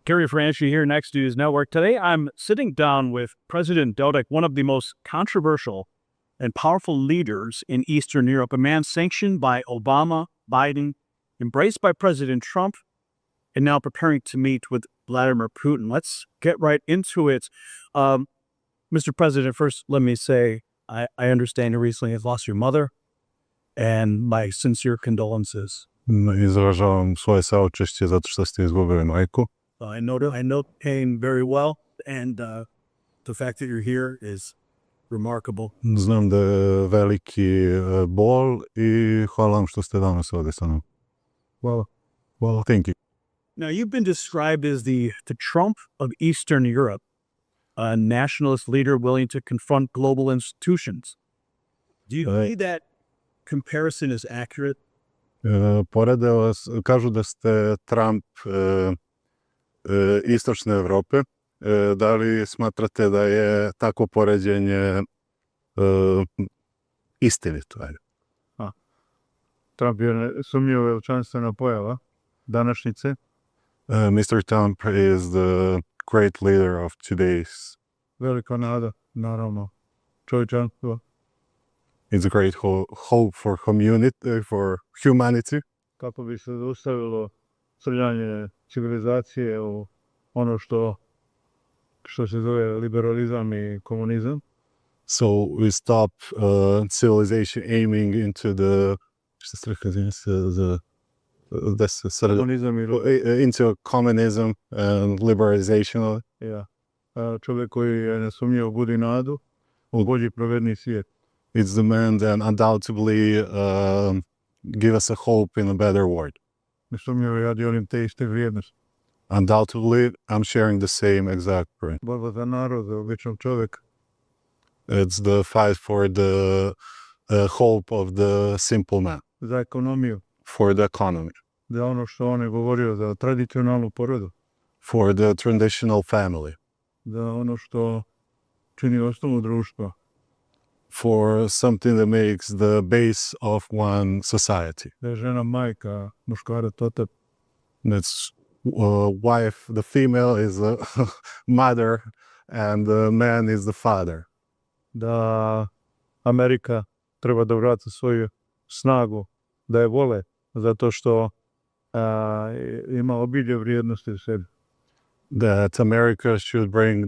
Gary Franchi here, Next News Network. Today, I'm sitting down with President Dodik, one of the most controversial and powerful leaders in Eastern Europe, a man sanctioned by Obama, Biden, embraced by President Trump, and now preparing to meet with Vladimir Putin. Let's get right into it. Mr. President, first, let me say, I understand you recently have lost your mother, and my sincere condolences. Izražavam svoje saučešće zato što ste izgubili majku. I know pain very well, and the fact that you're here is remarkable. Znam da je veliki bol i hvala vam što ste danas ovdje sa mnom. Well, thank you. Now, you've been described as the Trump of Eastern Europe, a nationalist leader willing to confront global institutions. Do you think that comparison is accurate? Porede vas, kažu da ste Trump istočne Evrope. Da li smatrate da je tako poređenje istinito? Trump je sumnjivo veličanstvena pojava današnjice. Mr. Trump is the great leader of today's. Velika nada, naravno, čovječanstva. It's a great hope for humanity. Kako bi se zaustavilo srljanje civilizacije u ono što se zove liberalizam i komunizam. So we stop civilization aiming into into communism and liberalization. Ja. Čovjek koji je nesumnjivo budi nadu u bolji pravedni svijet. It's the man that undoubtedly give us a hope in a better world. Nesumnjivo ja dijelim te iste vrijednosti. Undoubtedly, I'm sharing the same exact point. Borba za narod, za običnog čovjeka. It's the fight for the hope of the simple man. Za ekonomiju. For the economy. Za ono što on je govorio, za tradicionalnu porodu. For the traditional family. Za ono što čini osnovu društva. For something that makes the base of one society. Da je žena majka, muškarac otac. That's wife, the female is the mother and the man is the father. Da Amerika treba da vrati svoju snagu, da je vole, zato što ima obilje vrijednosti u sebi. That America should bring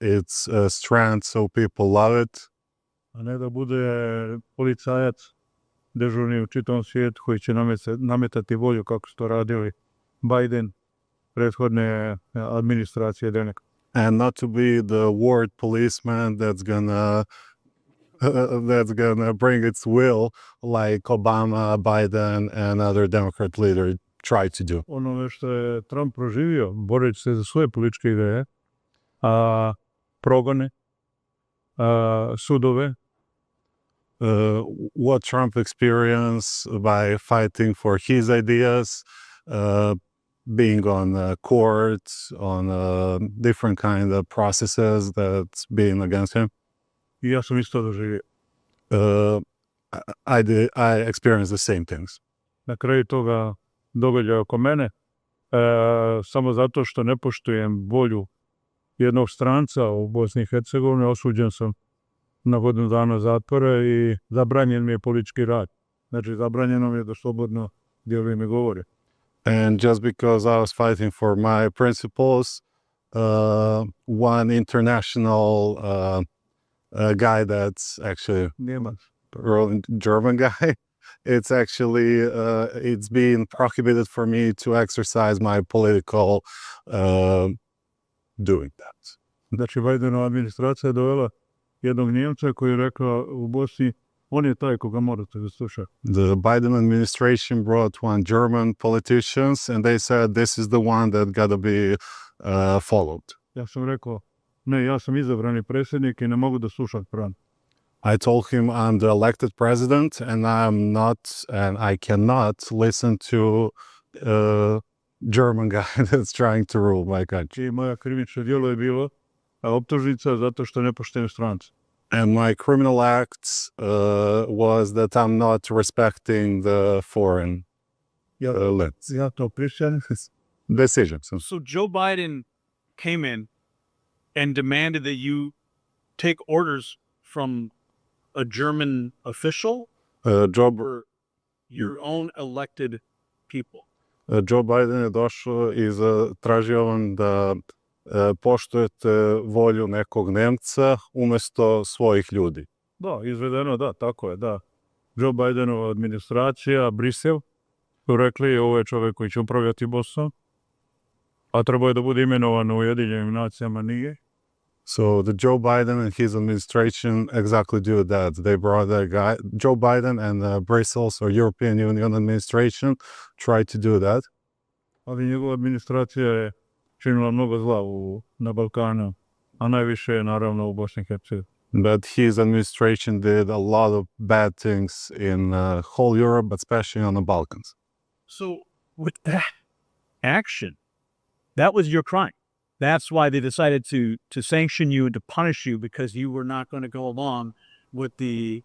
its strength so people love it. A ne da bude policajac dežurni u čitavom svijetu koji će nametati volju kako su to radili Biden, prethodne administracije Dodik. And not to be the ward policeman that's gonna bring its will like Obama, Biden and other Democrat leaders try to do. Ono što je Trump proživio, boreći se za svoje političke ideje, progone, sudove. What Trump experienced by fighting for his ideas, being on courts, on different kind of processes that's been against him. I ja sam isto doživio. I experienced the same things. Na kraju toga događaja oko mene, samo zato što ne poštujem volju jednog stranca u Bosni i Hercegovini, osuđen sam na godinu dana zatvora i zabranjen mi je politički rad. Znači, zabranjeno mi je da slobodno djelujem i govorim. And just because I was fighting for my principles, one international guy that's actually German guy, it's actually, it's been prohibited for me to exercise my political doing that. Znači, Bidenova administracija je dovela jednog Njemca koji je rekao u Bosni, on je taj koga morate da sluša. The Biden administration brought one German politicians and they said this is the one that gotta be followed. Ja sam rekao, ne, ja sam izabrani predsjednik i ne mogu da slušam Trump. I told him I'm the elected president and I cannot listen to a German guy that's trying to rule my country. I moja krivično djelo je bilo optužnica zato što ne poštujem stranca. And my criminal acts was that I'm not respecting the foreign lands. Ja to prišćan, decisions. So Joe Biden came in and demanded that you take orders from a German official or your own elected people. Joe Biden je došao i tražio on da poštujete volju nekog Nemca umjesto svojih ljudi. Da, izvedeno, da, tako je, da. Joe Bidenova administracija, Brisel, su rekli ovo je čovjek koji će upravljati Bosnom, a trebao je da bude imenovan u Ujedinjenim nacijama, nije. So the Joe Biden and his administration exactly do that. They brought a guy, Joe Biden and Brussels or European Union administration tried to do that. Ali njegova administracija je činila mnogo zla na Balkanu, a najviše je naravno u Bosni i Hercegovini. But his administration did a lot of bad things in whole Europe, but especially on the Balkans. So with that action, that was your crime. That's why they decided to sanction you and to punish you because you were not going to go along with the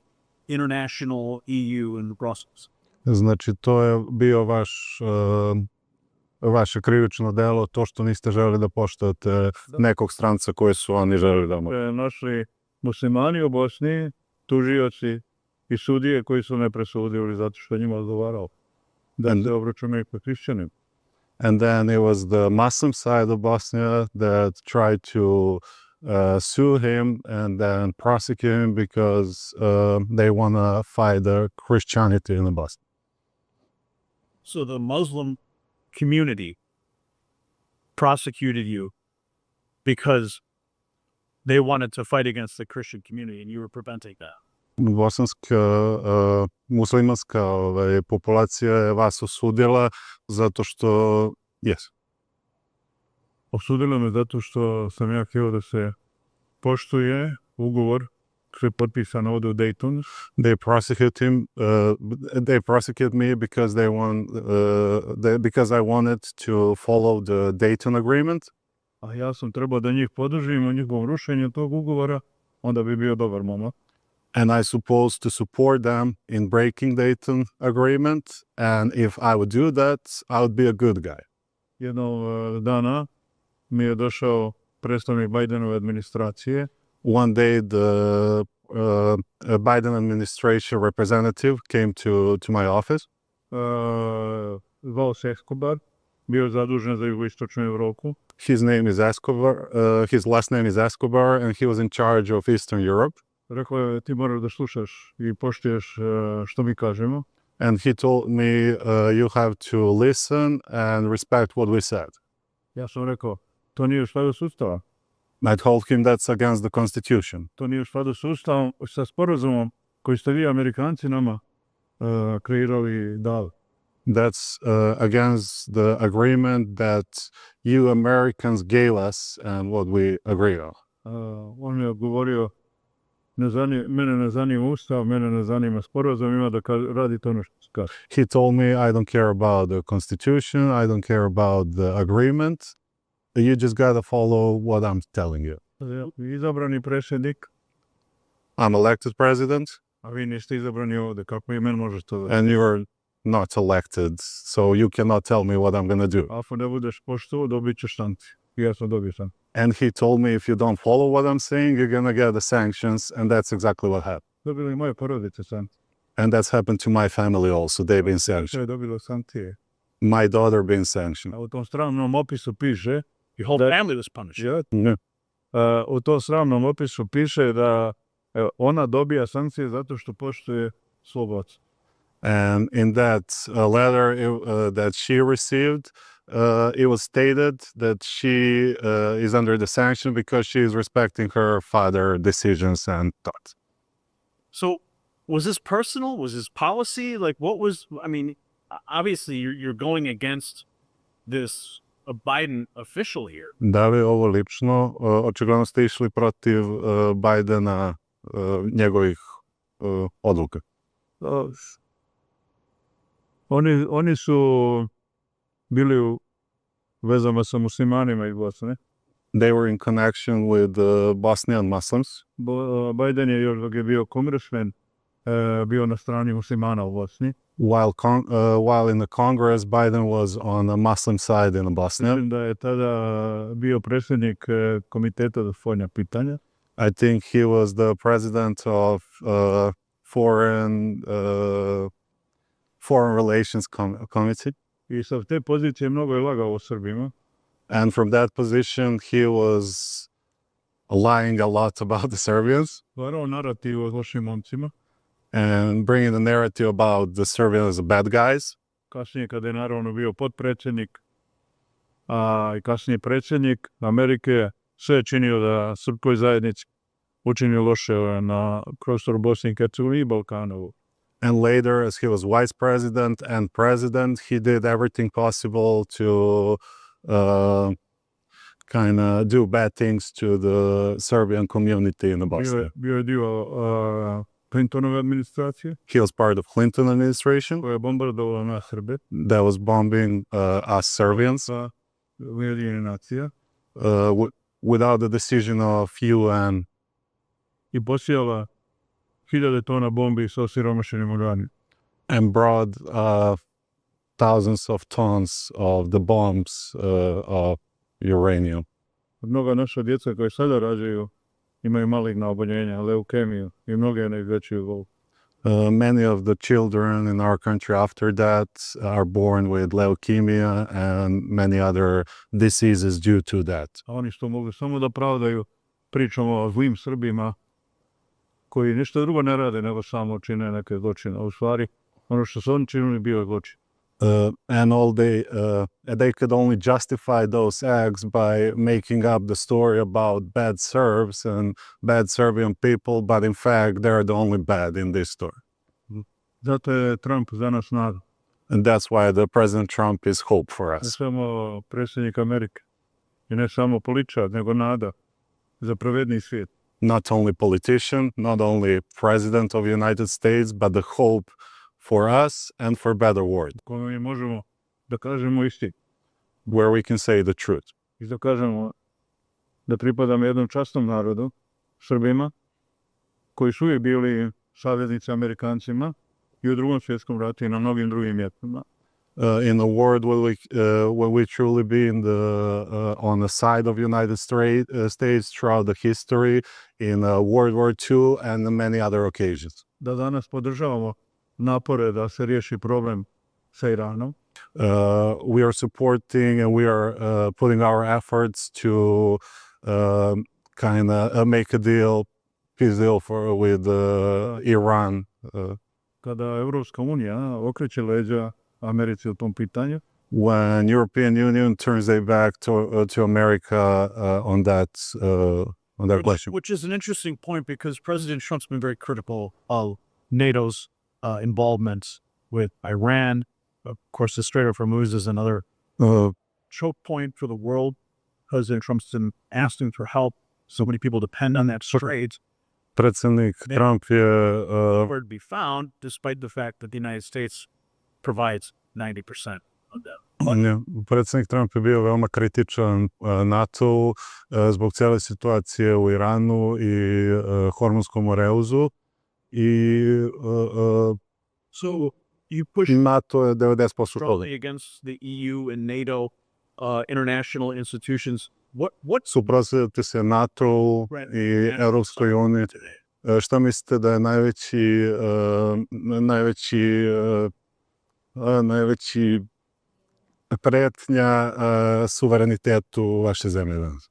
international EU and Brussels. Znači, to je bio vaše krivično delo, to što niste želi da poštujete nekog stranca koje su oni želi da mogu. Našli muslimani u Bosni, tužioci i sudije koji su ne presudili zato što njima odgovarao da se obračunaju po hrišćanima. And then it was the Muslim side of Bosnia that tried to sue him and then prosecute him because they want to fight the Christianity in the Bosnia. So the Muslim community prosecuted you because they wanted to fight against the Christian community and you were preventing that. Bosanska muslimanska populacija je vas osudila zato što, yes. Osudila me zato što sam ja htio da se poštuje ugovor koji je potpisan ovdje u Daytonu. They prosecute me because because I wanted to follow the Dayton Agreement. A ja sam trebao da njih podržim u njihovom rušenju tog ugovora, onda bi bio dobar momak. And I supposed to support them in breaking Dayton Agreement. And if I would do that, I would be a good guy. Jednog dana mi je došao predstavnik Bidenove administracije. One day, the Biden administration representative came to my office. Zvao se Escobar, bio zadužen za jugoistočnu Evropu. His name is Escobar. His last name is Escobar, and he was in charge of Eastern Europe. Rekao je, ti moraš da slušaš i poštuješ što mi kažemo. And he told me, you have to listen and respect what we said. Ja sam rekao, to nije u skladu s Ustavom. I told him that's against the Constitution. To nije u skladu s Ustavom, sa sporazumom koji ste vi Amerikanci nama kreirali i dali. That's against the agreement that you Americans gave us and what we agree on. On mi je odgovorio, mene ne zanima Ustav, mene ne zanima sporazum, ima da radite ono što se kaže. He told me, I don't care about the Constitution, I don't care about the agreement. You just gotta follow what I'm telling you. Izabrani predsjednik. I'm elected president. A vi niste izabrani ovdje, kako i meni možeš to da... And you're not elected, so you cannot tell me what I'm gonna do. Ako ne budeš poštovao, dobit ćeš sankcije. Ja sam dobio sankcije. And he told me, if you don't follow what I'm saying, you're gonna get the sanctions, and that's exactly what happened. Dobili i moje porodice sankcije. And that's happened to my family also. They've been Sve sanctioned. je dobilo sankcije. My daughter been sanctioned. A u tom sramnom opisu piše... Your whole family was punished. Yeah. U tom sramnom opisu piše da ona dobija sankcije zato što poštuje svog oca. And in that letter that she received, it was stated that she is under the sanction because she is respecting her father's decisions and thoughts. So was this personal? Was this policy? Like what was, I mean, obviously you're going against this a Biden official here. Da li je ovo lično? Očigledno ste išli protiv Bidena, njegovih odluka. Oni su bili u vezama sa muslimanima iz Bosne. They were in connection with Bosnian Muslims. Biden je još dok je bio congressman bio na strani muslimana u Bosni. While in the Congress, Biden was on the Muslim side in Bosnia. Mislim da je tada bio predsjednik komiteta za spoljna pitanja. I think he was the president of foreign relations committee. I sa te pozicije mnogo je lagao o Srbima. And from that position, he was lying a lot about the Serbians. Varao narativ o lošim momcima. And bringing the narrative about the Serbians as bad guys. Kasnije kada je naravno bio potpredsjednik, i kasnije predsjednik Amerike, sve je činio da srpskoj zajednici učinio loše na prostoru Bosne i Hercegovine i Balkanovu. And later, as he was vice president and president, he did everything possible to kind of do bad things to the Serbian community in the Bosnia. Bio je dio Clintonove administracije. He was part of Clinton administration Koja je bombardovala na Srbe. that was bombing us Serbians Ujedinjenih nacija. without the decision of UN. I posijala 1000 tona bombi sa osiromašenim uranijom. And brought thousands of tons of the bombs of uranium. Mnoga naša djeca koja sada rađaju imaju maligna oboljenja, leukemiju i mnoge neizlečive bolesti. Many of the children in our country after that are born with leukemia and many other diseases due to that. A oni što mogu samo da pravdaju, pričamo o zlim Srbima koji ništa drugo ne rade nego samo čine neke zločine. U stvari, ono što su oni činili bio je zločin. And they could only justify those acts by making up the story about bad Serbs and bad Serbian people, but in fact they're the only bad in this story. Zato je Trump za nas nada. And that's why the President Trump is hope for Ne us. samo predsjednik Amerike i ne samo političar, nego nada za pravedni svijet. Not only politician, not only President of the United States, but the hope for us and for a better world, Kome mi možemo da kažemo istinu. where we can say the truth. I da kažemo da pripadamo jednom časnom narodu, Srbima, koji su uvijek bili saveznici Amerikancima i u Drugom svjetskom ratu i na mnogim drugim mjestima. In a world where we truly be on the side of United States throughout the history, in World War II and many other occasions. Da danas podržavamo napore da se riješi problem sa Iranom. We are supporting and we are putting our efforts to kind of make a peace deal with Iran. Kada Evropska unija okreće leđa Americi u tom pitanju, When European Union turns their back to America on that question. Which is an interesting point because President Trump's been very critical of NATO's involvement with Iran. Of course, the Strait of Hormuz is another choke point for the world. President Trump's been asking for help. So many people depend on that strait. Predsjednik Trump je Nowhere to be found, despite the fact that the United States provides 90% of that. Predsjednik Trump je bio veoma kritičan NATO zbog cijele situacije u Iranu i Hormunskom moreuzu i So you push NATO je 90% strongly against the EU and NATO international institutions. What suprotstavljate se NATO i Europskoj uniji. Šta mislite da je najveći pretnja suverenitetu vaše zemlje danas?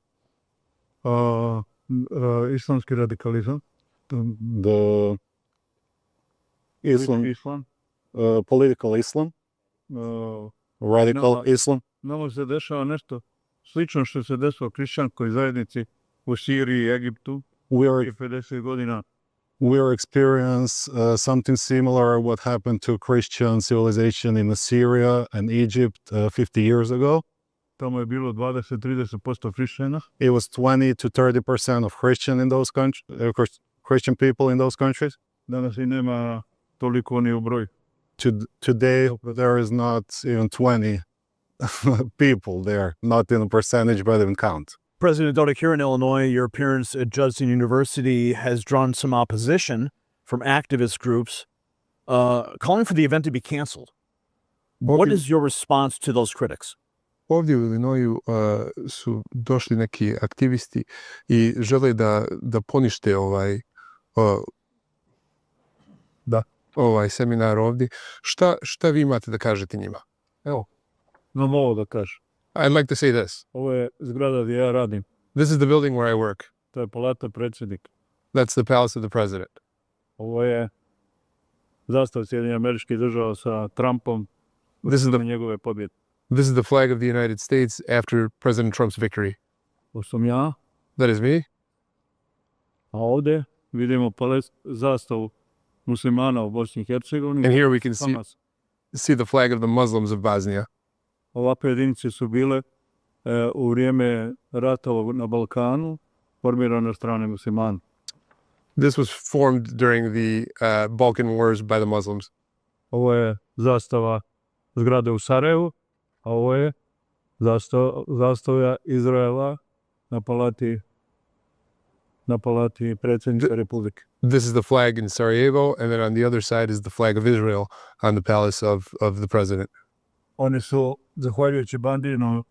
Islamski radikalizam. The Islam, political Islam, radical Islam. Nama se dešava nešto slično što se desilo hrišćanskoj zajednici u Siriji i Egiptu i 50 godina. We are experience something similar what happened to Christian civilization in Syria and Egypt 50 years ago. Tamo je bilo 20-30% hrišćana. It was 20 to 30% of Christian people in those countries. Danas i nema toliko ni u broju. Today, there is not even 20 people there, not in a percentage, but in count. President Dodik, here in Illinois, your appearance at Judson University has drawn some opposition. from activist groups calling for the event to be canceled. What is your response to those critics? Ovdje u Illinoisu su došli neki aktivisti i žele da ponište ovaj seminar ovdje. Šta vi imate da kažete njima? Evo, imam ovo da kažem. I'd like to say this. Ovo je zgrada gdje ja radim. This is the building where I work. To je palata predsjednika. That's the palace of the president. Ovo je zastav Sjedinjenih Američkih Država sa Trumpom na njegove pobjede. This is the flag of the United States after President Trump's victory. Ovo sam ja, That is me. a ovdje vidimo zastavu muslimana u Bosni i Hercegovini. And here we can Hamas. see the flag of the Muslims of Bosnia. Ovakve jedinice su bile u vrijeme ratova na Balkanu formirane od strane muslimana. This was formed during the Balkan Wars by the Muslims. Ovo je zastava zgrade u Sarajevu, a ovo je zastava Izraela na palati predsjednika Republike. This is the flag in Sarajevo, and then on the other side is the flag of Israel on the palace of the president. Oni su, zahvaljujući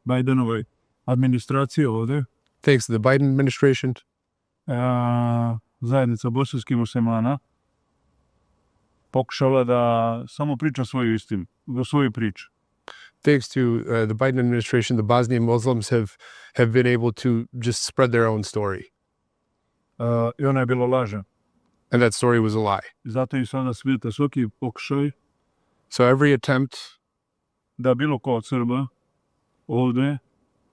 Bidenovoj administraciji ovdje, Thanks to the Biden administration, zajednica bosanskih muslimana pokušala da samo priča svoju istinu, svoju priču. thanks to the Biden administration, the Bosnian Muslims have been able to just spread their own story. I ona je bila laža. And that story was a lie. Zato i sada smeta svaki pokušaj So every attempt da bilo ko od Srba ovdje,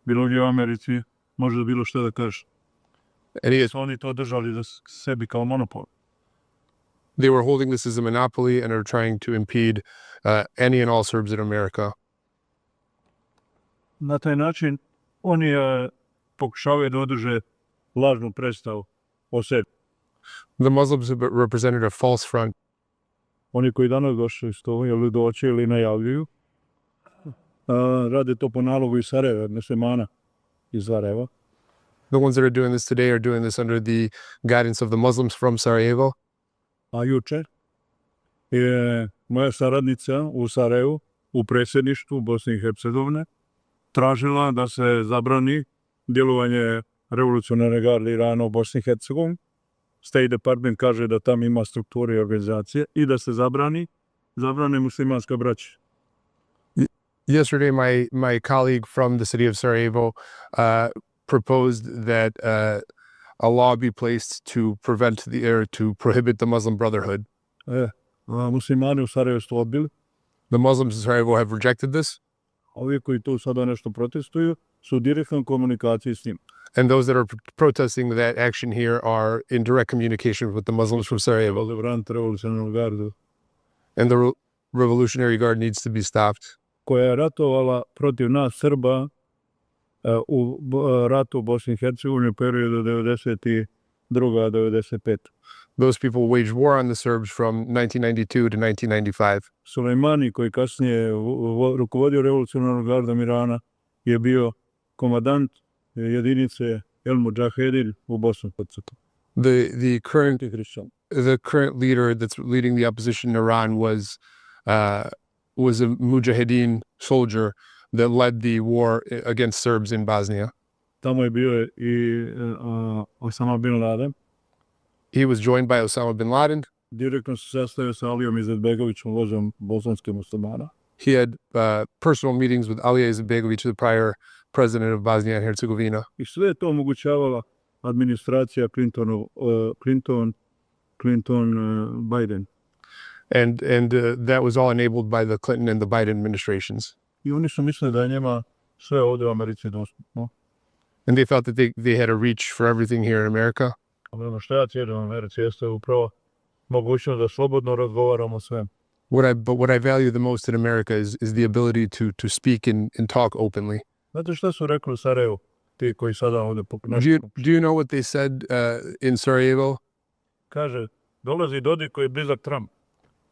bilo gdje u Americi, može da bilo što da kaže. Su oni to držali za sebi kao monopol. they were holding this as a monopoly and are trying to impede any and all Serbs in America. Na taj način oni pokušavaju da održe lažnu predstavu o sebi. The Muslims have represented a false front. Oni koji danas došli s to ili doći ili najavljuju, rade to po nalogu iz Sarajeva, muslimana iz Sarajeva. The ones that are doing this today are doing this under the guidance of the Muslims from Sarajevo. A jučer je moja saradnica u Sarajevu, u predsjedništvu Bosne i Hercegovine, tražila da se zabrani djelovanje revolucionarne garde Irana u Bosni i Hercegovini. State Department kaže da tam ima strukture i organizacije i da se zabrane muslimanska braća. Yesterday, my colleague from the city of Sarajevo proposed that a law be placed to to prohibit the Muslim Brotherhood. Muslimani u Sarajevu su odbili. The Muslims in Sarajevo have rejected this. Ovi koji tu sada nešto protestuju su u direktnoj komunikaciji s njim. And those that are protesting that action here are in direct communication with the Muslims from Sarajevo. And the Revolutionary Guard needs to be stopped. Koja je ratovala protiv nas Srba u ratu u Bosni i Hercegovini u periodu 92-95. Those people waged war on the Serbs from 1992 to 1995. Sulejmani, koji kasnije rukovodio revolucionarnog gardom Irana, je bio komadant jedinice El Mujahedin u Bosnu. The current leader that's leading the opposition in Iran was a Mujahedin soldier that led the war against Serbs in Bosnia. Tamo je bio i Osama bin Laden. He was joined by Osama bin Laden. Direktno se sastavio sa Alijom Izetbegovićem, vođom bosanskih muslimana. He had personal meetings with Alija Izetbegović, the prior president of Bosnia and Herzegovina. I sve je to omogućavala administracija Clinton-Biden. And that was all enabled by the Clinton and the Biden administrations. I oni su mislili da je njima sve ovdje u Americi dostupno. And they felt that they had a reach for everything here in America. Ono što ja cijenim u Americi jeste upravo mogućnost da slobodno razgovaramo o svem. What I value the most in America is the ability to speak and talk openly. Znate šta su rekli u Sarajevu, ti koji sada ovdje Do you know what they said in Sarajevo? Kaže, dolazi Dodik koji je blizak Trump.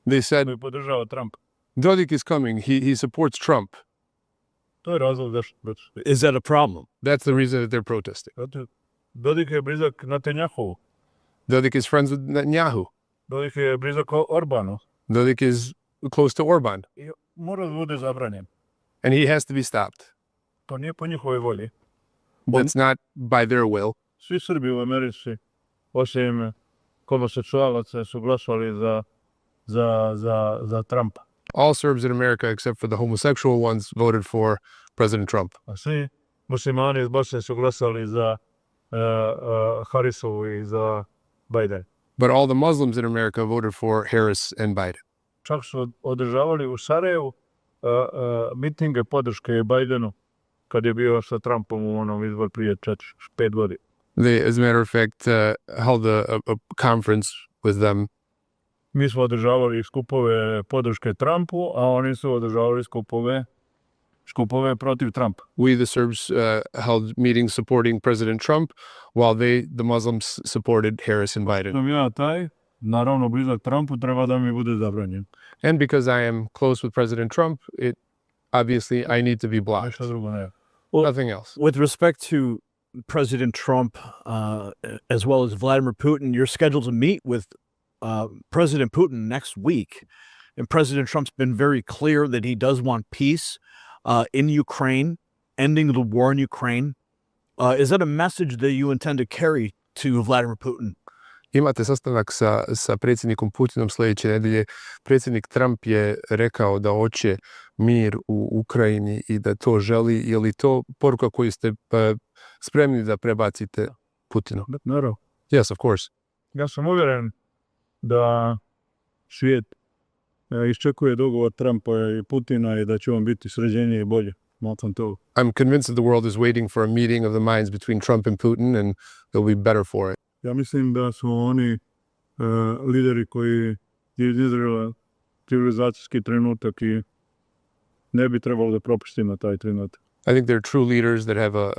They said, koji podržava Trump. Dodik is coming. He supports Trump. To je razlog zašto protestuju. Is that a problem? That's the reason that they're protesting. Dodik je blizak Netanyahu. Dodik is friends with Netanyahu. Dodik je blizak Orbanu. Dodik is close to Orban, I mora da bude zabranjen. and he has to be stopped. To nije po njihovoj volji. That's not by their will. Svi Srbi u Americi, osim homoseksualaca, su glasovali za Trumpa. All Serbs in America, except for the homosexual ones, voted for President Trump. A svi muslimani iz Bosne su glasali za Harisovu i za Biden. But all the Muslims in America voted for Harris and Biden. Čak su održavali u Sarajevu mitinge podrške Bidenu kad je bio sa Trumpom u onom izbor prije 5 godina. They, as a matter of fact, held a conference with them. Mi smo održavali skupove podrške Trumpu, a oni su održavali skupove protiv Trumpa. We, the Serbs, held meetings supporting President Trump, while the Muslims, supported Harris and Biden. Sam ja taj, naravno blizak Trumpu, treba da mi bude zabranjen. And because I am close with President Trump, obviously I need to be blocked. Šta drugo ne. Nothing else. With respect to President Trump, as well as Vladimir Putin, you're scheduled to meet with President Putin next week. And President Trump's been very clear that he does want peace in Ukraine, ending the war in Ukraine. Is that a message that you intend to carry to Vladimir Putin? Imate sastanak sa predsjednikom Putinom sljedeće nedelje. Predsjednik Trump je rekao da hoće mir u Ukrajini i da to želi. Je li to poruka koju ste spremni da prebacite Putinu? Naravno. Yes, of course. Ja sam uvjeren da svijet iščekuje dogovor Trumpa i Putina i da će on biti sređeniji i bolje. I'm convinced that the world is waiting for a meeting of the minds between Trump and Putin, and they'll be better for it. Ja mislim da su oni lideri koji iznjedrila civilizacijski trenutak i ne bi trebalo da propustimo taj trenutak. I think they're true leaders that have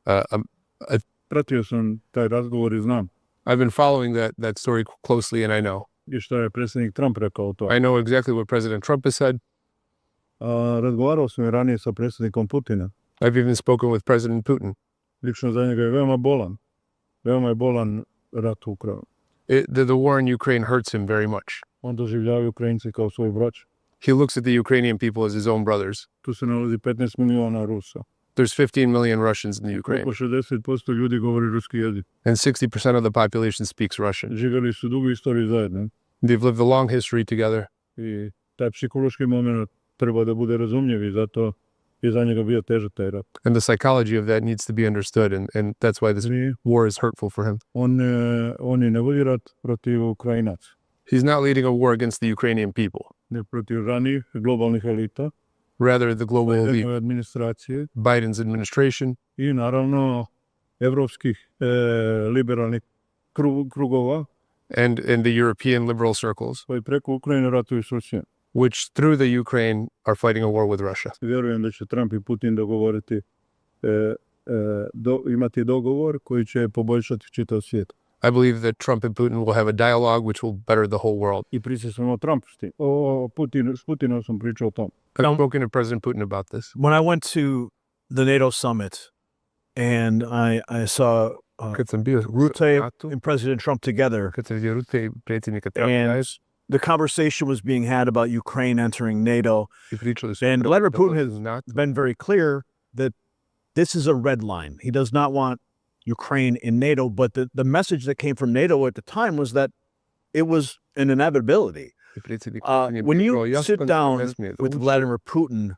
a Pratio sam taj razgovor i znam. I've been following that story closely, and I know. I što je predsjednik Trump rekao o to. I know exactly what President Trump has said. Razgovarao sam i ranije sa predsjednikom Putina. I've even spoken with President Putin. Lično za njega je veoma bolan. Veoma je bolan rat u Ukrajini. The war in Ukraine hurts him very much. On doživljava Ukrajinci kao svoj braća. He looks at the Ukrainian people as his own brothers. Tu se nalazi 15 miliona Rusa. There's 15 million Russians in Ukraine. Oko 60% ljudi govori ruski jezik. And 60% of the population speaks Russian. Živjeli su dugu istoriju zajedno. They've lived a long history together. I taj psihološki moment treba da bude razumljiv i zato je za njega bio težak taj rat. And the psychology of that needs to be understood, and that's why this war is hurtful for him. On ne vodi rat protiv Ukrajinaca. He's not leading a war against the Ukrainian people. Ne protiv ranijih globalnih elita. Rather, the global elite, administracije Biden's administration, i naravno evropskih liberalnih krugova and the European liberal circles, koji preko Ukrajine ratuju s Rusijom. which through the Ukraine are fighting a war with Russia. Vjerujem da će Trump i Putin dogovoriti, imati dogovor koji će poboljšati čitav svijet. I believe that Trump and Putin will have a dialogue which will better the whole world. I pričao sam o Trumpu s Putinom sam pričao o tom. I've spoken to President Putin about this. When I went to the NATO summit and I saw Kad sam bio Rutte and President Trump together, kad sam vidio Rutte i predsjednika and the conversation was being had about Ukraine entering NATO. i pričali su And Vladimir Putin has NATO. been very clear that this is a red line. He does not want Ukraine in NATO, but the message that came from NATO at the time was that it was an inevitability. When you sit down with Vladimir Putin,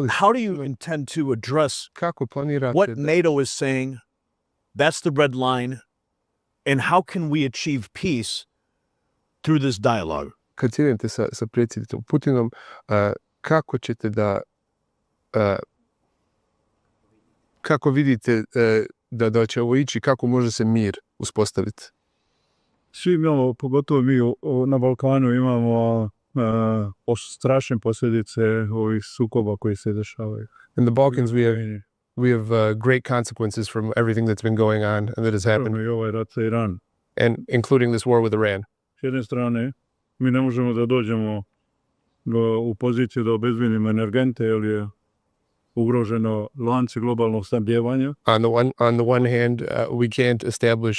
how do you intend to address what NATO is saying? That's the red line. And how can we achieve peace through this dialogue? Kad sjednete sa predsjednicom Putinom, kako ćete da kako vidite da će ovo ići, kako može se mir uspostaviti? Svi imamo, pogotovo mi na Balkanu imamo strašne posljedice ovih sukoba koji se dešavaju. In the Balkans we have great consequences from everything that's been going on and that has happened. I ovaj rat sa Iranom. And including this war with Iran. S jedne strane, mi ne možemo da dođemo u poziciju da obezbedimo energente jer je ugroženo lance globalnog snabdijevanja. On the one hand, we can't establish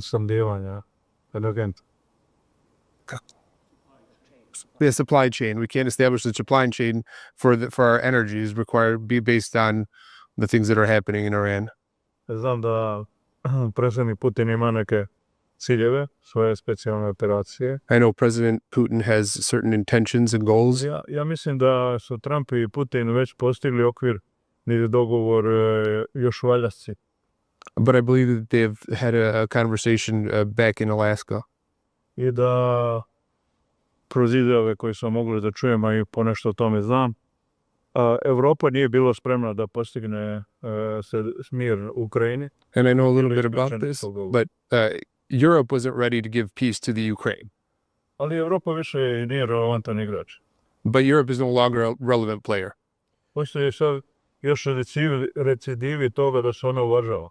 snabdijevanja energenta. The supply chain. We can't establish the supply chain for our energy is required be based on the things that are happening in Iran. Znam da predsjednik Putin ima neke ciljeve, svoje specijalne operacije. I know President Putin has certain intentions and goals. Ja mislim da su Trump i Putin već postigli okvir ni dogovor još u Aljasci. But I believe that they've had a conversation back in Alaska. I da kroz izjave koje sam mogli da čujem, a i ponešto o tome znam, Evropa nije bila spremna da postigne mir u Ukrajini. And I know a little bit about this, but Europe wasn't ready to give peace to the Ukraine. Ali Evropa više nije relevantan igrač. But Europe is no longer a relevant player. Postoje sad još recidivi toga da se ona uvažava.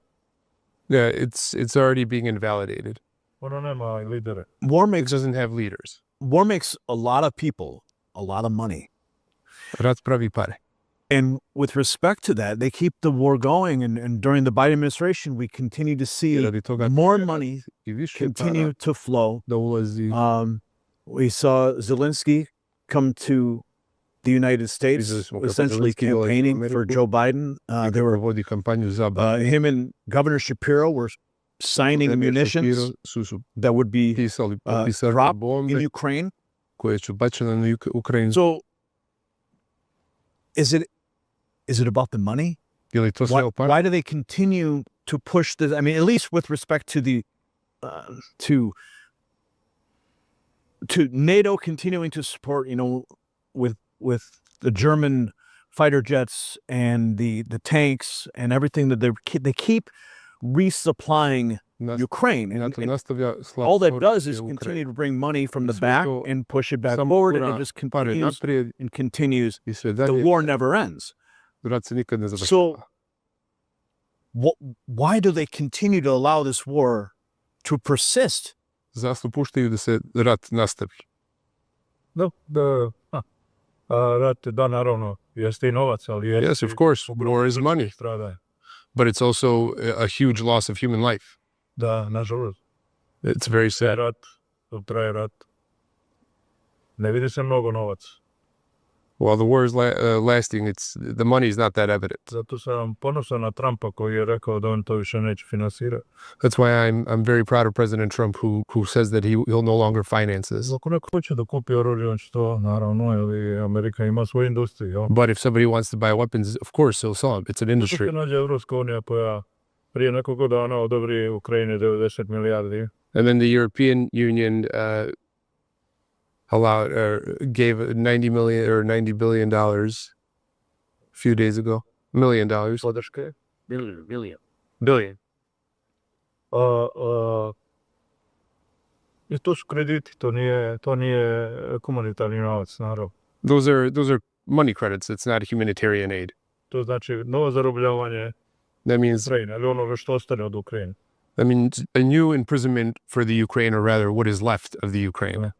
Yeah, it's already being invalidated. Ona nema lidere. It doesn't have leaders. War makes a lot of people a lot of money. Rat pravi pare. And with respect to that, they keep the war going. And during the Biden administration, we continue to see more money continue to flow. We saw Zelensky come to the United States, essentially campaigning for Joe Biden. Him and Governor Shapiro were signing munitions that would be dropped in Ukraine. So, is it about the money? Why do they continue to push this? I mean, at least with respect to the to NATO continuing to support, with the German fighter jets and the tanks and everything that they keep resupplying Ukraine. And all that does is continue to bring money from the back and push it back forward, and it just continues and continues. The war never ends. So why do they continue to allow this war to persist? Zašto puštaju da se rat nastavi? Rat, da, naravno, jeste I novac, ali jeste... Yes, of course, war is money. But it's also a huge loss of human life. Da, nažalost. It's very sad. Rat, traje rat. Ne vidi se mnogo novac. While the war is lasting, the money is not that evident. Zato sam ponosan na Trumpa koji je rekao da on to više neće finansirati. That's why I'm very proud of President Trump who says that he'll no longer finance this. Ako neko hoće da kupi oružje, on će to, naravno, ili Amerika ima svoju industriju. But if somebody wants to buy weapons, of course he'll sell them. It's an industry. Zato se nađe Evropska unija koja prije nekoliko dana odobri Ukrajini 90 milijardi. And then the European Union gave $90 billion a few days ago. $1 million. Podrške? Billion. I to su krediti, to nije humanitarni novac, naravno. Those are money credits. It's not humanitarian aid. To znači novo zarobljavanje Ukrajine, ali onoga što ostane od Ukrajine. That means a new imprisonment for the Ukraine, or rather what is left of the Ukraine.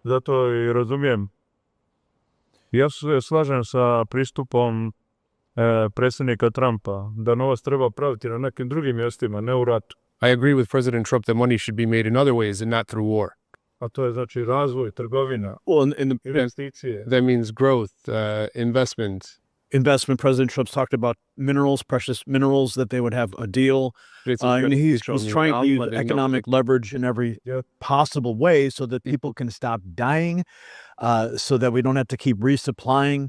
Zato I razumijem. Ja se slažem sa pristupom predsjednika Trumpa, da novac treba praviti na nekim drugim mjestima, ne u ratu. I agree with President Trump that money should be made in other ways and not through war. A to je znači razvoj, trgovina, investicije. That means growth, investment. President Trump's talked about minerals, precious minerals, that they would have a deal. And he's trying to use economic leverage in every possible way so that people can stop dying, so that we don't have to keep resupplying.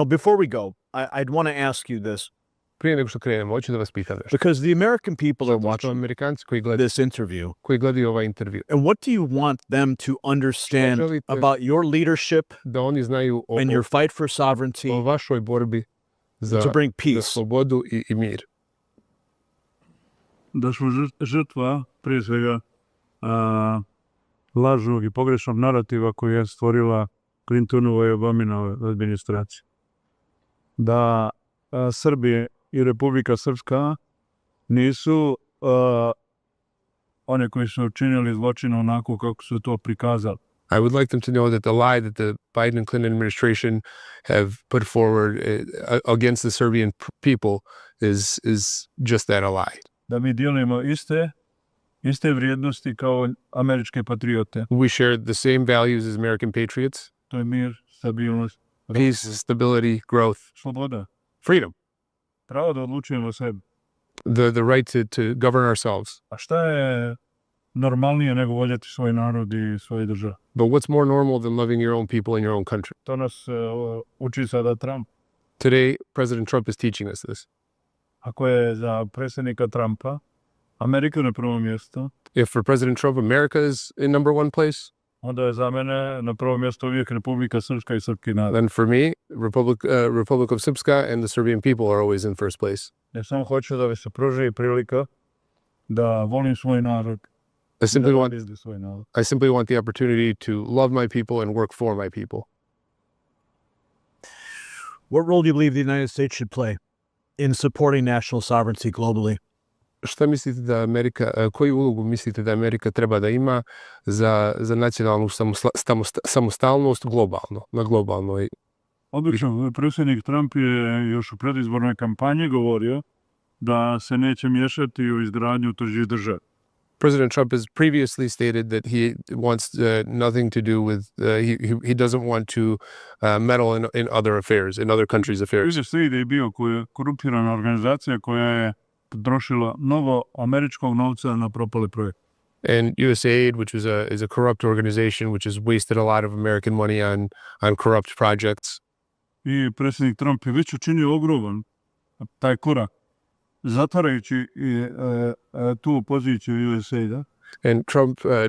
Before we go, I'd want to ask you this. Prije nego što krenemo, hoću da vas pitam nešto. Because the American people are watching this interview. Koji gledaju ovaj intervju. And what do you want them to understand about your leadership da oni znaju and your fight for sovereignty, o vašoj borbi to bring peace? Za slobodu I mir. Da smo žrtva, prije svega, lažnog I pogrešnog narativa koji je stvorila Clintonova I Obamina administracija. Da Srbije I Republika Srpska nisu one koji su učinili zločine onako kako su to prikazali. I would like them to know that the lie that the Biden and Clinton administration have put forward against the Serbian people is just that, a lie. Da mi dijelimo iste vrijednosti kao američke patriote. We share the same values as American patriots: To je mir, stabilnost, peace, stability, growth, sloboda, freedom, pravo da odlučujemo o sebi. the right to govern ourselves. A šta je normalnije nego voljeti svoj narod i svoju državu? But what's more normal than loving your own people in your own country? To nas uči sada Trump. Today, President Trump is teaching us this. Ako je za predsjednika Trumpa Amerika na prvo mjesto, If for President Trump, America is in number one place, onda je za mene na prvo mjesto uvijek Republika Srpska i srpski narod. then for me, Republika Srpska and the Serbian people are always in first place. Ja samo hoću da mi se pruži prilika da volim svoj narod, I simply da want volim svoj narod. I simply want the opportunity to love my people and work for my people. What role do you believe the United States should play in supporting national sovereignty globally? Šta mislite da Amerika, koju ulogu mislite da Amerika treba da ima za nacionalnu samostalnost globalno, na globalnoj? Obično, predsjednik Trump je još u predizbornoj kampanji govorio da se neće miješati u izgradnju tuđih država. President Trump has previously stated that he wants nothing to do with, he doesn't want to meddle in other affairs, in other countries' affairs. USAID je bio korumpirana organizacija koja je potrošila mnogo američkog novca na propali projekt. And USAID, which is a corrupt organization, which has wasted a lot of American money on corrupt projects. I predsjednik Trump je već učinio ogroman taj korak, zatvarajući tu poziciju USAID-a. And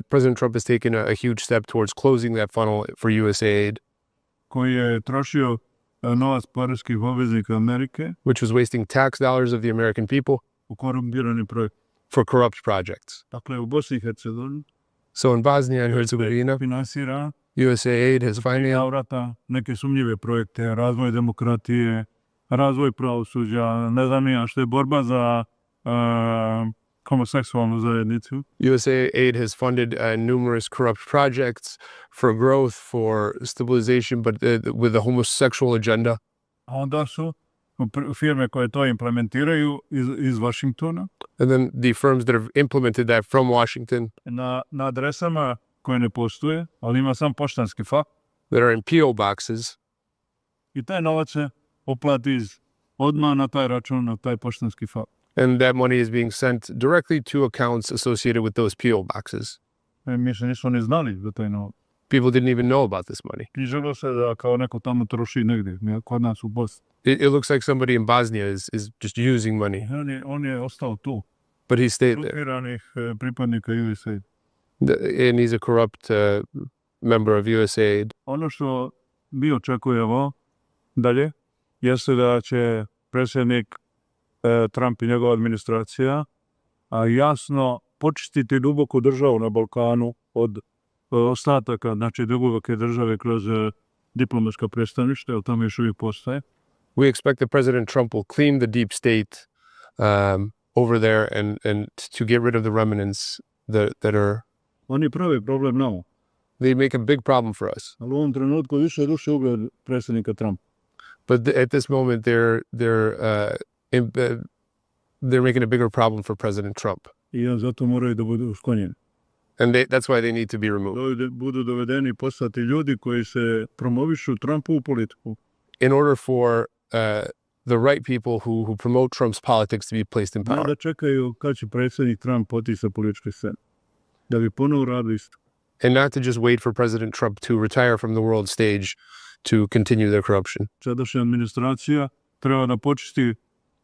President Trump has taken a huge step towards closing that funnel for USAID, koji je trošio novac poreskih obveznika Amerike which was wasting tax dollars of the American people u korumpirani projekt. for corrupt projects. Dakle, u Bosni i Hercegovini So in Bosnia and Herzegovina, finansira USAID has financed navrata neke sumnjive projekte, razvoj demokratije, razvoj pravosuđa, ne znam ja što je borba za homoseksualnu zajednicu. USAID has funded numerous corrupt projects for growth, for stabilization, but with a homosexual agenda. A onda su firme koje to implementiraju iz Washingtona And then the firms that have implemented that from Washington na adresama koje ne postoje, ali ima sam poštanski fakt. that are in P.O. boxes, I taj novac se oplati odmah na taj račun, na taj poštanski fakt. and that money is being sent directly to accounts associated with those P.O. boxes. Mi se nisu ni znali za taj novac. People didn't even know about this money. Knjižilo se da kao neko tamo troši negdje, kod nas u Bosni. It looks like somebody in Bosnia is just using money, On je ostao tu, but he stayed there. grupiranih pripadnika USAID. And he's a corrupt member of USAID. Ono što mi očekujemo dalje jeste da će predsjednik Trump i njegova administracija jasno počistiti duboku državu na Balkanu od ostataka, znači duboke države kroz diplomatska predstavništva, jer tamo još uvijek postaje. We expect that President Trump will clean the deep state over there and to get rid of the remnants that are. Oni prave problem nama, They make a big problem for us. ali u ovom trenutku više ruše ugled predsjednika Trumpa. But at this moment, they're making a bigger problem for President Trump, I zato moraju da budu sklonjeni. and that's why they need to be removed. Budu dovedeni i postati ljudi koji se promovišu Trumpovu politiku. In order for the right people who promote Trump's politics to be placed in Ne power. da čekaju kad će predsjednik Trump otići sa političke scene. Da bi ponovo radili isto. And not to just wait for President Trump to retire from the world stage to continue their corruption. Sadašnja administracija treba da počisti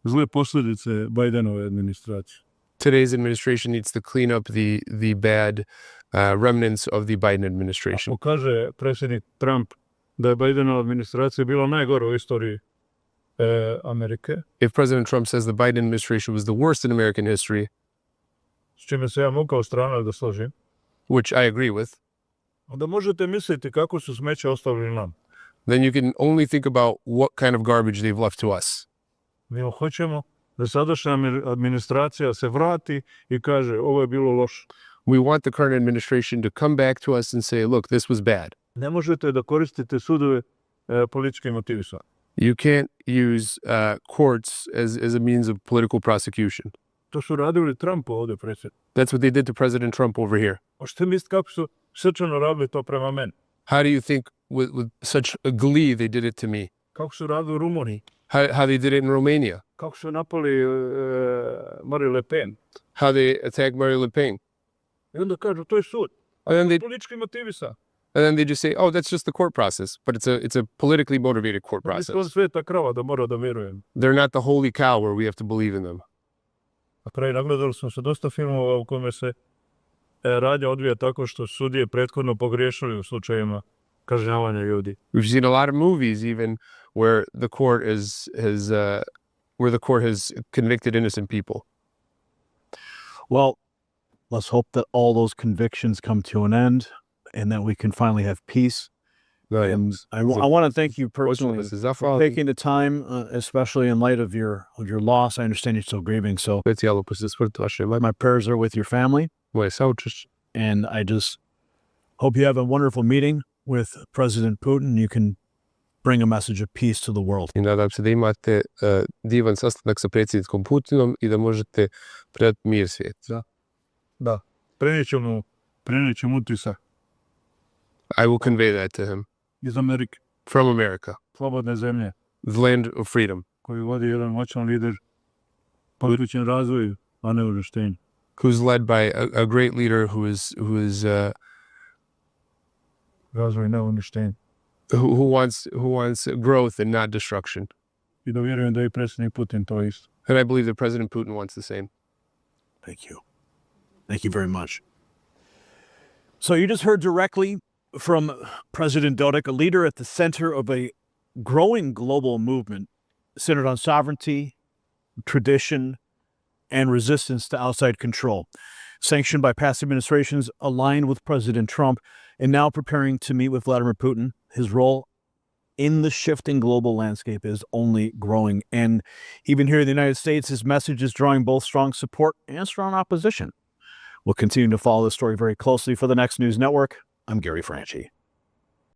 zle posljedice Bidenove administracije. Today's administration needs to clean up the bad remnants of the Biden administration. Ako kaže predsjednik Trump da je Bidenova administracija bila najgora u istoriji Amerike, If President Trump says the Biden administration was the worst in American history, s čime se ja mogu kao stranac da složim, which I agree with, onda možete misliti kako su smeće ostavili nam. then you can only think about what kind of garbage they've left to us. Mi hoćemo da sadašnja administracija se vrati i kaže ovo je bilo loše. We want the current administration to come back to us and say, look, this was bad. Ne možete da koristite sudove politički motivisani. You can't use courts as a means of political prosecution. To su radili Trumpu ovde, predsjednik. That's what they did to President Trump over here. Možete misliti kako su srčano radili to prema meni. How do you think with such a glee they did it to me? Kako su radili u Rumuniji. How they did it in Romania? Kako su napali Marine Le Pen. How they attacked Marine Le Pen? I onda kažu, to je sud. And then they Politički motivisan. just say, oh, that's just the court process. But it's a politically motivated court process. Mislim, on sveta krava da mora da mirujem. They're not the holy cow where we have to believe in them. A kraj nagledali smo se dosta filmova u kome se radnja odvija tako što sudije prethodno pogriješili u slučajima kažnjavanja ljudi. We've seen a lot of movies even where the court has convicted innocent people. Well, let's hope that all those convictions come to an end and that we can finally have peace. And I want to thank you personally for taking the time, especially in light of your loss. I understand you're still grieving, so my prayers are with your family. And I just hope you have a wonderful meeting with President Putin. You can bring a message of peace to the world. I nadam se da imate divan sastanak sa predsjednikom Putinom I da možete predati mir svijetu. Da. Prenijet ćemo utisak. I will convey that to him. Iz Amerike. From America. Slobodne zemlje. The land of freedom. Koji vodi jedan moćan lider područjem razvoju, a ne uništenju. Who's led by a great leader who is razvoj, ne uništenje. Who wants growth and not destruction. I da vjerujem da I predsjednik Putin to isto. And I believe that President Putin wants the same. Thank you. Thank you very much. So you just heard directly from President Dodik, a leader at the center of a growing global movement centered on sovereignty, tradition, and resistance to outside control. Sanctioned by past administrations, aligned with President Trump, and now preparing to meet with Vladimir Putin. His role in the shifting global landscape is only growing. And even here in the United States, his message is drawing both strong support and strong opposition. We'll continue to follow this story very closely. For the Next News Network, I'm Gary Franchi.